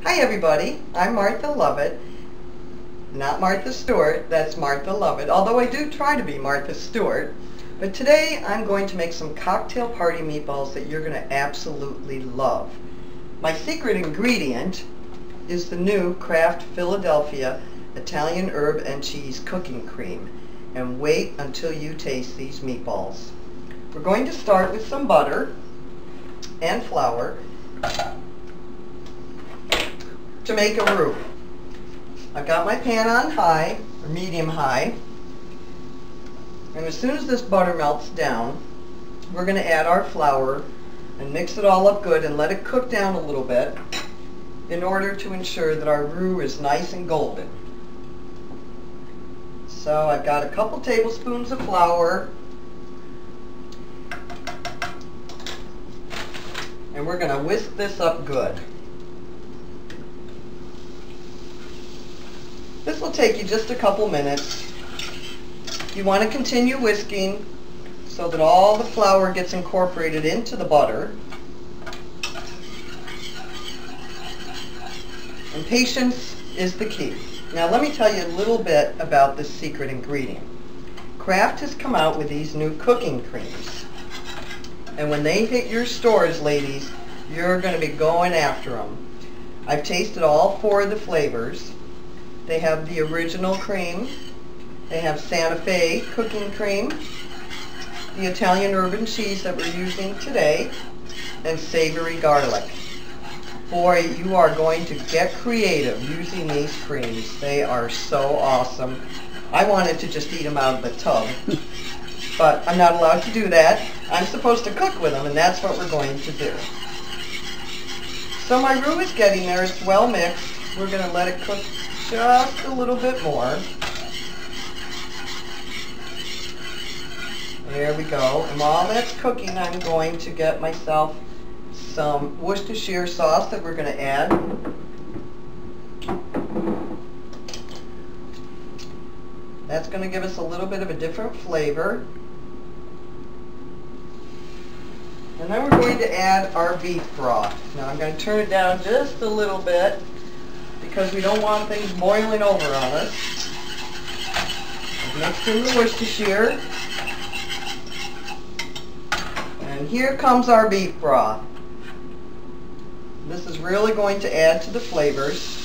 Hi everybody, I'm Martha Lovett. Not Martha Stewart, that's Martha Lovett, although I do try to be Martha Stewart. But today I'm going to make some cocktail party meatballs that you're going to absolutely love. My secret ingredient is the new Kraft Philadelphia Italian herb and cheese cooking cream. And wait until you taste these meatballs. We're going to start with some butter and flour to make a roux. I've got my pan on high, or medium high, and as soon as this butter melts down, we're going to add our flour and mix it all up good and let it cook down a little bit in order to ensure that our roux is nice and golden. So I've got a couple tablespoons of flour, and we're going to whisk this up good. This will take you just a couple minutes. You want to continue whisking so that all the flour gets incorporated into the butter. And patience is the key. Now let me tell you a little bit about this secret ingredient. Kraft has come out with these new cooking creams. And when they hit your stores, ladies, you're going to be going after them. I've tasted all 4 of the flavors. They have the original cream, they have Santa Fe cooking cream, the Italian herb and cheese that we're using today, and savory garlic. Boy, you are going to get creative using these creams. They are so awesome. I wanted to just eat them out of the tub, but I'm not allowed to do that. I'm supposed to cook with them, and that's what we're going to do. So my roux is getting there. It's well mixed. We're going to let it cook just a little bit more. There we go. And while that's cooking, I'm going to get myself some Worcestershire sauce that we're going to add. That's going to give us a little bit of a different flavor. And then we're going to add our beef broth. Now I'm going to turn it down just a little bit because we don't want things boiling over on us. I've mixed in the Worcestershire. And here comes our beef broth. This is really going to add to the flavors.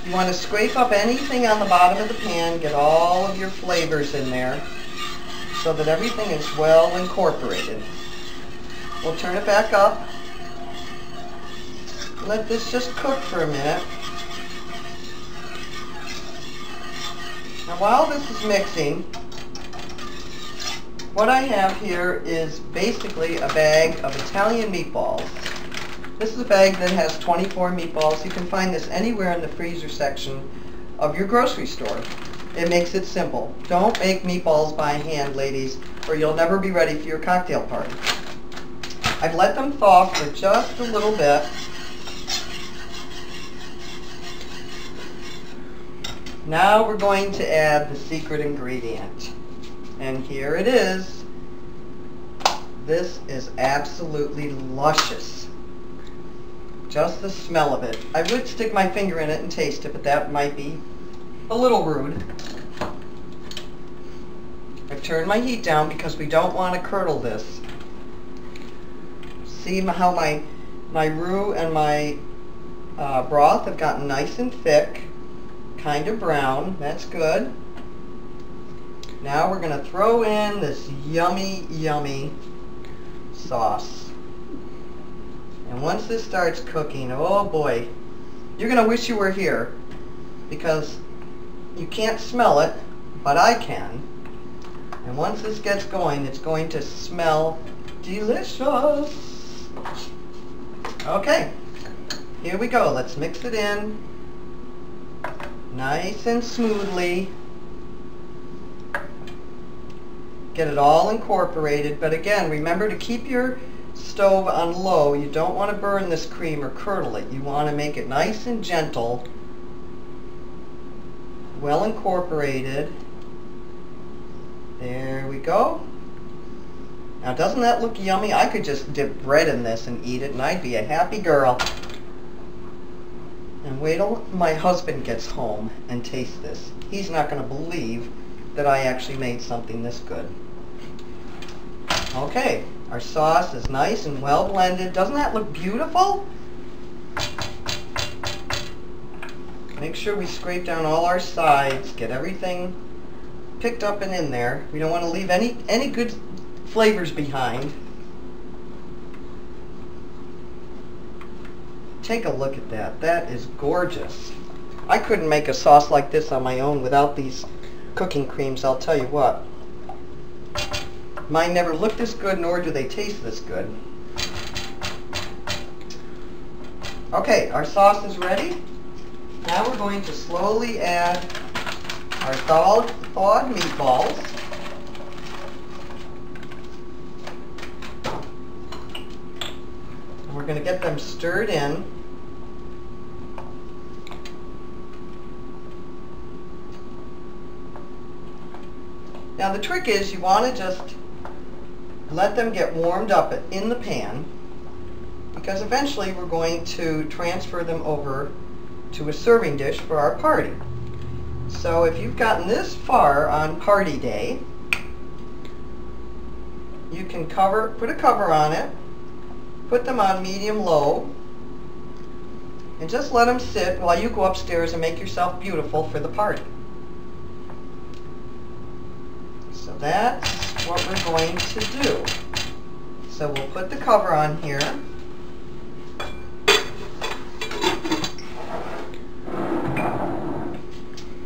You want to scrape up anything on the bottom of the pan, get all of your flavors in there so that everything is well incorporated. We'll turn it back up. Let this just cook for a minute. Now while this is mixing, what I have here is basically a bag of Italian meatballs. This is a bag that has 24 meatballs. You can find this anywhere in the freezer section of your grocery store. It makes it simple. Don't make meatballs by hand, ladies, or you'll never be ready for your cocktail party. I've let them thaw for just a little bit. Now we're going to add the secret ingredient. And here it is. This is absolutely luscious. Just the smell of it. I would stick my finger in it and taste it, but that might be a little rude. I've turned my heat down because we don't want to curdle this. See how my roux and my broth have gotten nice and thick, kind of brown. That's good. Now we're going to throw in this yummy, yummy sauce. And once this starts cooking, oh boy, you're going to wish you were here because you can't smell it, but I can. And once this gets going, it's going to smell delicious. Okay, here we go. Let's mix it in nice and smoothly. Get it all incorporated, but again, remember to keep your stove on low. You don't want to burn this cream or curdle it. You want to make it nice and gentle, well incorporated. There we go. Now doesn't that look yummy? I could just dip bread in this and eat it and I'd be a happy girl. And wait till my husband gets home and tastes this. He's not going to believe that I actually made something this good. Okay, our sauce is nice and well blended. Doesn't that look beautiful? Make sure we scrape down all our sides, get everything picked up and in there. We don't want to leave any good flavors behind. Take a look at that. That is gorgeous. I couldn't make a sauce like this on my own without these cooking creams, I'll tell you what. Mine never look this good, nor do they taste this good. Okay, our sauce is ready. Now we're going to slowly add our thawed meatballs. And we're going to get them stirred in. Now the trick is you want to just let them get warmed up in the pan, because eventually we're going to transfer them over to a serving dish for our party. So if you've gotten this far on party day, you can put a cover on it, put them on medium-low, and just let them sit while you go upstairs and make yourself beautiful for the party. So that's what we're going to do. So we'll put the cover on here.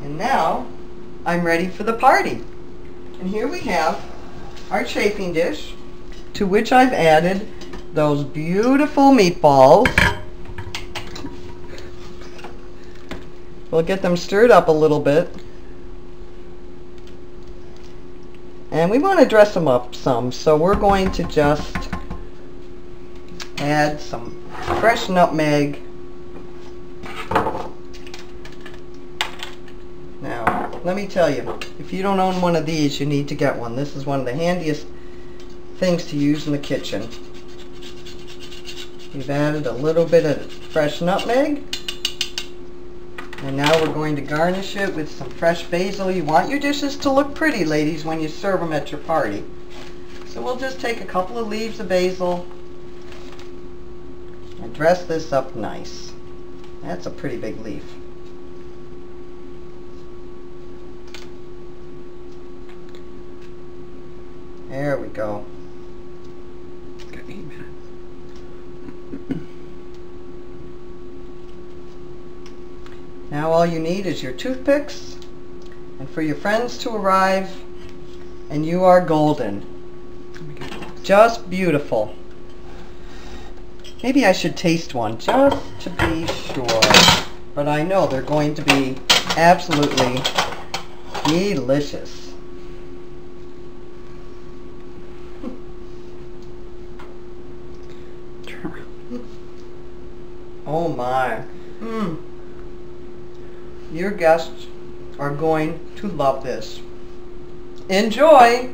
And now I'm ready for the party. And here we have our chafing dish, to which I've added those beautiful meatballs. We'll get them stirred up a little bit. And we want to dress them up some, so we're going to just add some fresh nutmeg. Now, let me tell you, if you don't own one of these, you need to get one. This is one of the handiest things to use in the kitchen. We've added a little bit of fresh nutmeg. And now we're going to garnish it with some fresh basil. You want your dishes to look pretty, ladies, when you serve them at your party. So we'll just take a couple of leaves of basil and dress this up nice. That's a pretty big leaf. There we go. Now all you need is your toothpicks, and for your friends to arrive, and you are golden. Just beautiful. Maybe I should taste one just to be sure, but I know they're going to be absolutely delicious. Oh my. Your guests are going to love this. Enjoy!